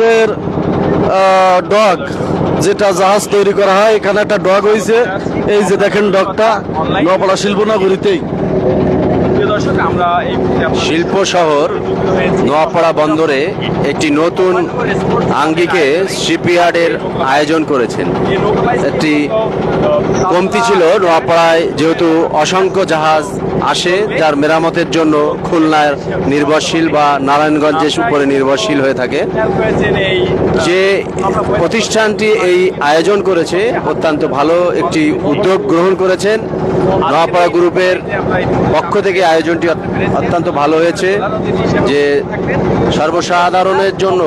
জাহাজের ডগ, যেটা জাহাজ তৈরি করা হয়, এখানে একটা ডগ হয়েছে। এই যে দেখেন ডগটা, নোয়াপাড়া শিল্পনগরীতেই। শিল্প শহর নোয়াপাড়া বন্দরে একটি নতুন আঙ্গিকে শিপইয়ার্ডের আয়োজন করেছেন। একটি কমতি ছিল নোয়াপাড়ায়, যেহেতু অসংখ্য জাহাজ আসে যার মেরামতের জন্য খুলনার নির্ভরশীল বা নারায়ণগঞ্জের উপরে নির্ভরশীল হয়ে থাকে। যে প্রতিষ্ঠানটি এই আয়োজন করেছে অত্যন্ত ভালো একটি উদ্যোগ গ্রহণ করেছেন। নোয়াপাড়া গ্রুপের পক্ষ থেকে আয়োজনটি অত্যন্ত ভালো হয়েছে, যে সর্বসাধারণের জন্য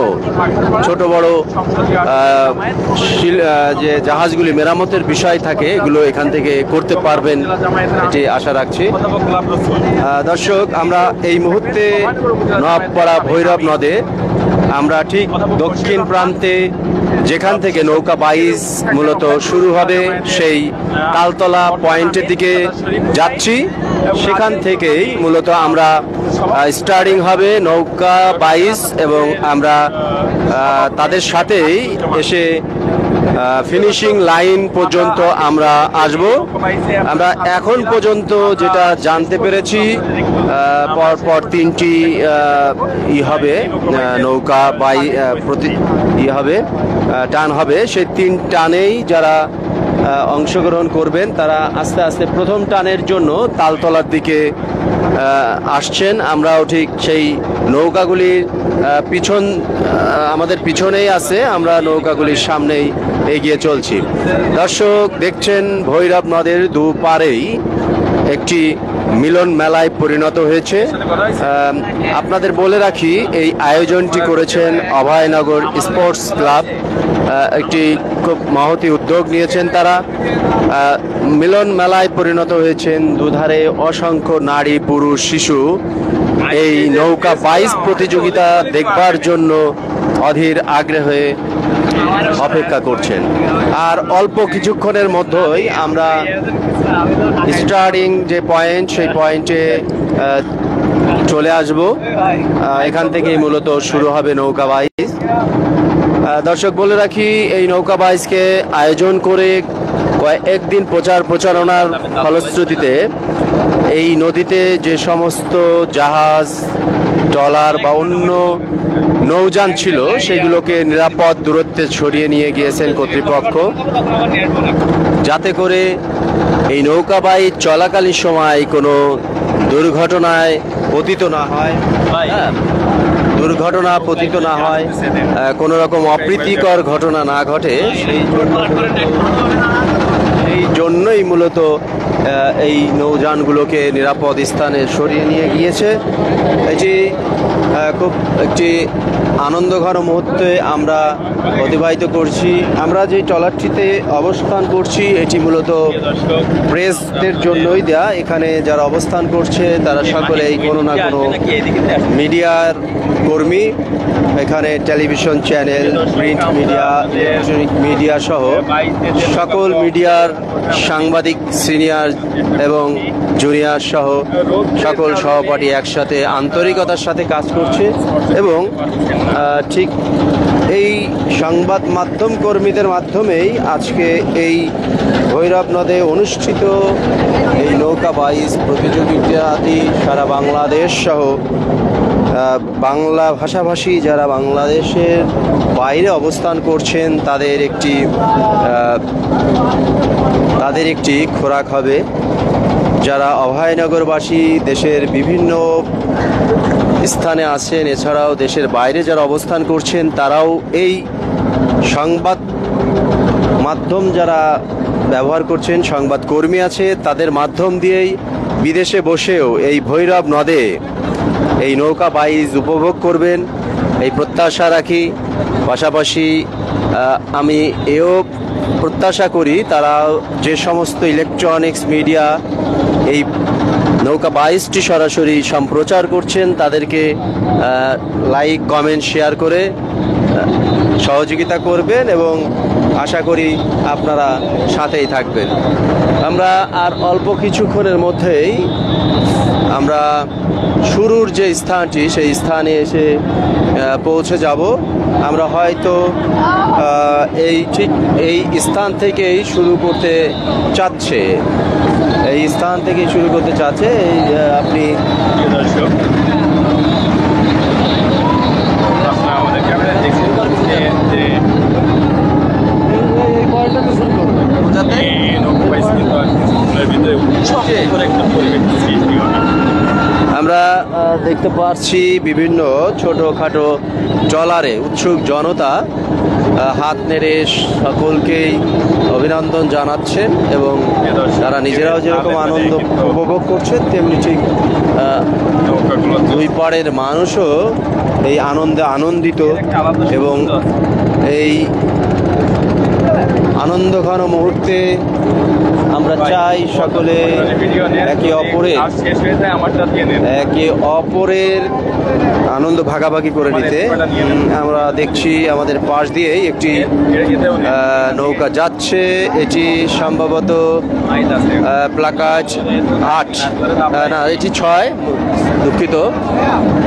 ছোট বড় যে জাহাজগুলি মেরামতের বিষয় থাকে এগুলো এখান থেকে করতে পারবেন, এটি আশা রাখছি। দর্শক, আমরা এই মুহূর্তে নোয়াপাড়া ভৈরব নদে, আমরা ঠিক দক্ষিণ প্রান্তে যেখান থেকে নৌকা বাইচ মূলত শুরু হবে সেই তালতলা পয়েন্টের দিকে যাচ্ছি। সেখান থেকেই মূলত আমরা স্টার্টিং হবে নৌকা বাইচ, এবং আমরা তাদের সাথেই এসে ফিনিশিং লাইন পর্যন্ত আমরা আসব। আমরা এখন পর্যন্ত যেটা জানতে পেরেছি, পরপর তিনটি হবে নৌকা প্রতি হবে টান হবে। সেই তিন টানেই যারা অংশগ্রহণ করবেন তারা আস্তে আস্তে প্রথম টানের জন্য তালতলার দিকে আসছেন। আমরাও ঠিক সেই নৌকাগুলির আমাদের পিছনেই আছে, আমরা নৌকাগুলির সামনেই এগিয়ে চলছি। দর্শক দেখছেন, ভৈরব নদের দুপারেই একটি মিলন মেলায় পরিণত হয়েছে। আপনাদের বলে রাখি, এই আয়োজনটি করেছেন অভয়নগর স্পোর্টস ক্লাব, একটি খুব মহতি উদ্যোগ নিয়েছেন তারা। মিলন মেলায় পরিণত হয়েছেন দুধারে অসংখ্য নারী পুরুষ শিশু এই নৌকা বাইচ প্রতিযোগিতা দেখবার জন্য অধীর আগ্রহে অপেক্ষা করছেন। আর অল্প কিছুক্ষণের মধ্যেই আমরা স্টার্টিং যে পয়েন্ট, সেই পয়েন্টে চলে আসব। এখান থেকেই মূলত শুরু হবে নৌকা বাইচ। দর্শক বলে রাখি, এই নৌকা বাইচকে আয়োজন করে কয়েকদিন প্রচারণার ফলশ্রুতিতে এই নদীতে যে সমস্ত জাহাজ, ট্রলার বা অন্য নৌযান ছিল সেগুলোকে নিরাপদ দূরত্বে সরিয়ে নিয়ে গিয়েছেন কর্তৃপক্ষ, যাতে করে এই নৌকা বাইচ চলাকালীন সময় কোনো দুর্ঘটনায় পতিত না হয়, কোনো রকম অপ্রীতিকর ঘটনা না ঘটে। সেই জন্যই মূলত এই নৌযানগুলোকে নিরাপদ স্থানে সরিয়ে নিয়ে গিয়েছে। এটি খুব একটি আনন্দঘন মুহূর্তে আমরা অতিবাহিত করছি। আমরা যে ট্রলারটিতে অবস্থান করছি এটি মূলত প্রেসদের জন্যই দেয়া। এখানে যারা অবস্থান করছে তারা সকলেই কোনো না কোনো মিডিয়ার কর্মী। এখানে television channel, print media, electronic media সহ সকল মিডিয়ার সাংবাদিক, সিনিয়র এবং জুনিয়র সহ সকল সহপাঠী একসাথে আন্তরিকতার সাথে কাজ করছে। এবং ঠিক এই সংবাদ মাধ্যম কর্মীদের মাধ্যমেই আজকে এই ভৈরব নদে অনুষ্ঠিত এই নৌকা বাইচ প্রতিযোগিতাটি সারা বাংলাদেশ সহ বাংলা ভাষাভাষী যারা বাংলাদেশের বাইরে অবস্থান করছেন তাদের একটি খোরাক হবে। যারা অভয়নগরবাসী দেশের বিভিন্ন স্থানে আছেন, এছাড়াও দেশের বাইরে যারা অবস্থান করছেন, তারাও এই সংবাদ মাধ্যম যারা ব্যবহার করছেন, সংবাদ কর্মী আছে, তাদের মাধ্যম দিয়েই বিদেশে বসেও এই ভৈরব নদে এই নৌকা বাইচ উপভোগ করবেন এই প্রত্যাশা রাখি। পাশাপাশি আমি এও প্রত্যাশা করি তারা যে সমস্ত ইলেকট্রনিক্স মিডিয়া এই নৌকা বাইচটি সরাসরি সম্প্রচার করছেন তাদেরকে লাইক, কমেন্ট, শেয়ার করে সহযোগিতা করবেন, এবং আশা করি আপনারা সাথেই থাকবেন। আমরা আর অল্প কিছুক্ষণের মধ্যেই আমরা শুরুর যে স্থানটি সেই স্থানে এসে পৌঁছে যাব। আমরা হয়তো ঠিক এই স্থান থেকেই শুরু করতে চাচ্ছে, এই স্থান থেকেই শুরু করতে চাচ্ছে। এই আপনি দর্শক আপনারা আমাদের ক্যামেরা দেখতে পাচ্ছেন যে এই নৌকা বাইচ কিন্তু আর কিছুক্ষণের ভিতরে উৎসব করে একটা পরিবেশ সৃষ্টি হবে। আমরা দেখতে পাচ্ছি বিভিন্ন ছোটোখাটো ট্রলারে উৎসুক জনতা হাত নেড়ে সকলকেই অভিনন্দন জানাচ্ছেন এবং তারা নিজেরাও যেরকম আনন্দ উপভোগ করছেন তেমনি ঠিক নৌকাগুলো দুই পাড়ের মানুষও এই আনন্দে আনন্দিত এবং এই আনন্দঘন মুহূর্তে আমরা চাই সকলে একে অপরের আনন্দ ভাগাভাগি করে নিতে। আমরা দেখছি আমাদের পাশ দিয়েই একটি নৌকা যাচ্ছে, এটি সম্ভবত প্লাকাজ 8 না এটি 6, দুঃখিত,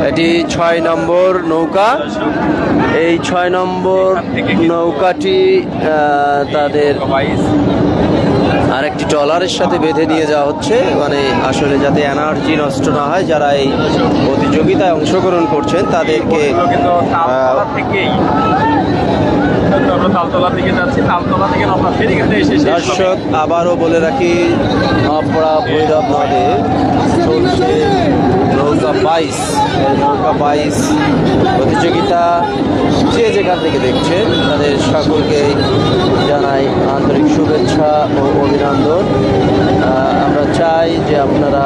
এটি 6 নম্বর নৌকা। এই 6 নম্বর নৌকাটি তাদের আরেকটি ট্রলারের সাথে বেঁধে নিয়ে যাওয়া হচ্ছে, মানে আসলে যাতে এনার্জি নষ্ট না হয়। যারা এই প্রতিযোগিতায় অংশগ্রহণ করছেন তাদেরকে দর্শক আবারও বলে রাখি, নওপাড়া ভৈরব নদে চলছে নৌকা বাইচ। নৌকা বাইচ প্রতিযোগিতা যে যেখান থেকে দেখছেন তাদের সকলকে জানাই আন্তরিক শুভেচ্ছা ও অভিনন্দন। আমরা চাই যে আপনারা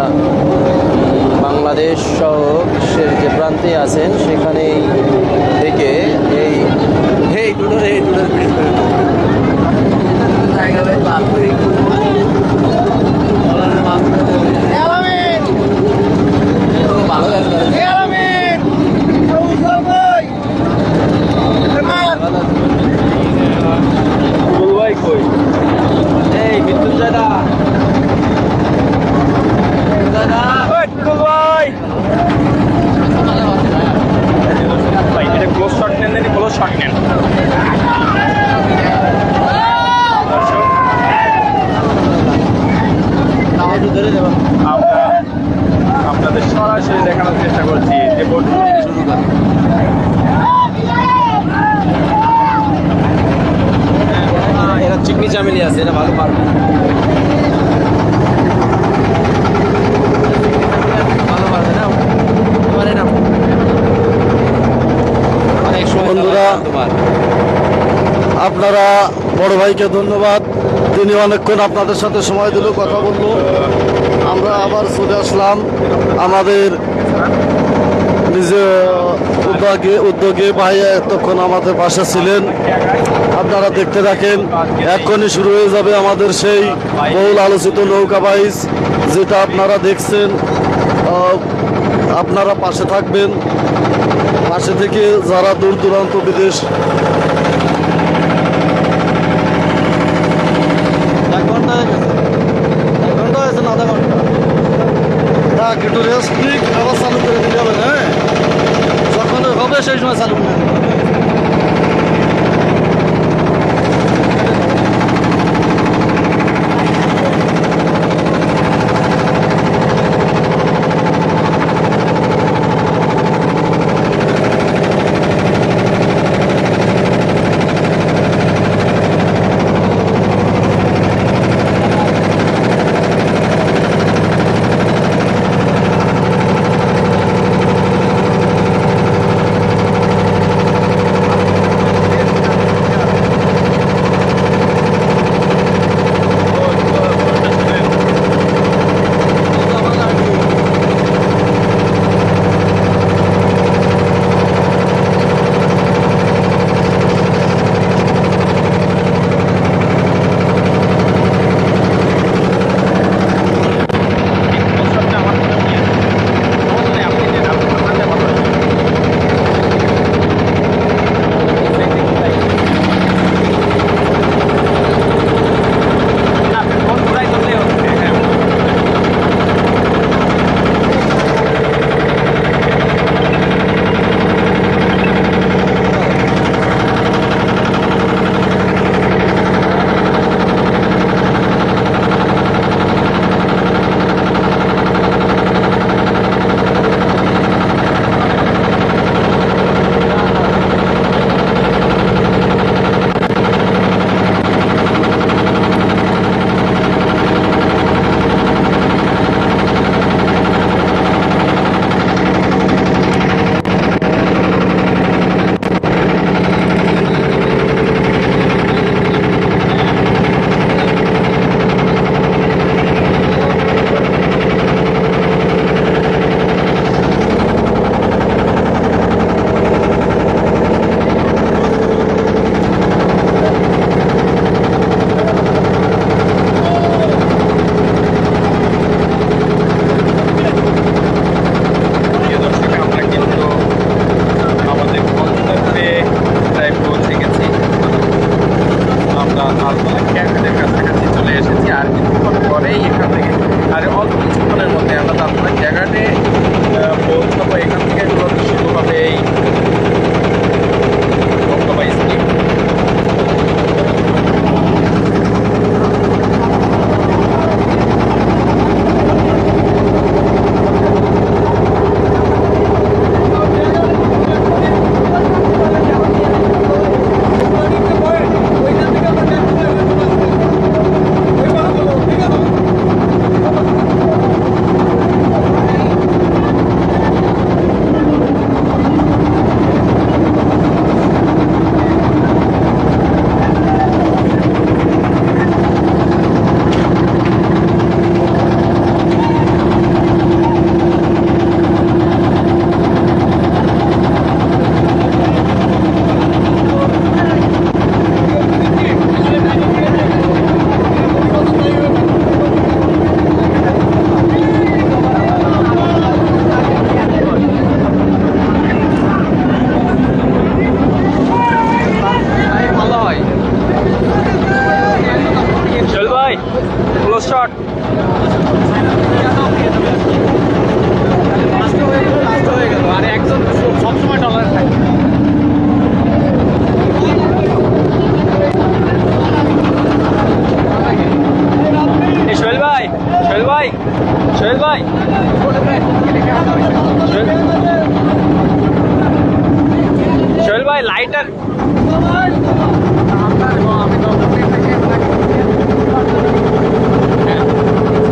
বাংলাদেশ সহ বিশ্বের যে প্রান্তে আছেন সেখানেই থেকে এই আপনাদের সরাসরি দেখানোর চেষ্টা করছি যে এরা চিকনি চামেলি আছে, এটা ভালো পারবে। বন্ধুরা, আপনারা বড় ভাইকে ধন্যবাদ, তিনি অনেকক্ষণ আপনাদের সাথে সময় দিল, কথা বললো। আমরা আবার চলে আসলাম আমাদের নিজে উদ্যোগে ভাই এতক্ষণ আমাদের পাশে ছিলেন। আপনারা দেখতে থাকেন, এক্ষুনি শুরু হয়ে যাবে আমাদের সেই বহুল আলোচিত নৌকা বাইচ, যেটা আপনারা দেখছেন। আপনারা পাশে থাকবেন, পাশে থেকে যারা দূর দূরান্ত বিদেশ একটু রেস্ট নিক, আবার চালু করে দিতে হবে। হ্যাঁ, যখন হবে সেই সময় চালু করে দিতে হবে।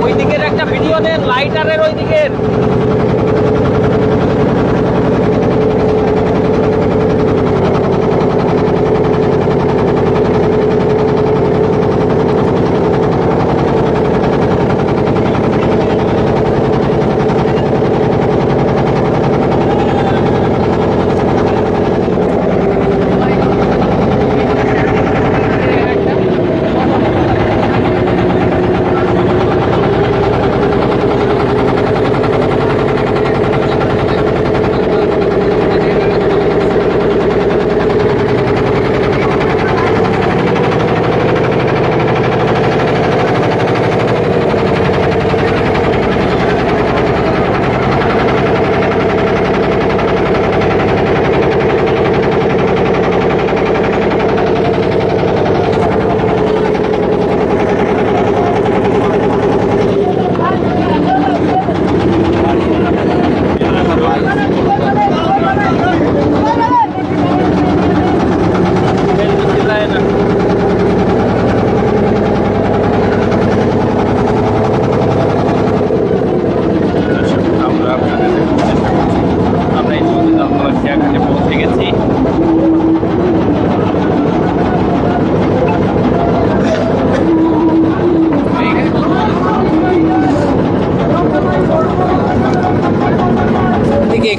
ওই দিকের একটা ভিডিও দেন, লাইটারের ওই দিকের।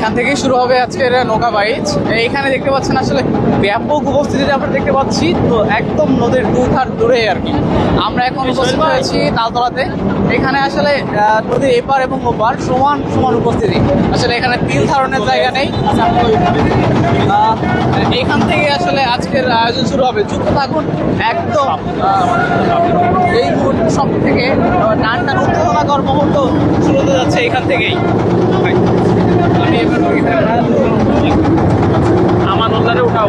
এখান থেকেই শুরু হবে আজকের নৌকা বাইচ। এইখানে দেখতে পাচ্ছেন আসলে ব্যাপক উপস্থিতি আমরা দেখতে পাচ্ছি, তো একদম নদীর দুধার দূরে আর কি। আমরা এখন উপস্থিত হয়েছি তালতলাতে। এখানে আসলে নদীর এপার এবং ওপার সমান সমান উপস্থিতি। আসলে এখানে তিল ধারণের জায়গা নেই। এখান থেকে আসলে আজকের আয়োজন শুরু হবে। যুক্ত থাকুন একদম এই মুহূর্ত সব থেকে টানটান উত্তেজনাকর মুহূর্ত শুরু হতে যাচ্ছে এখান থেকেই। আমি এবার আমার নৌকারে উঠাও।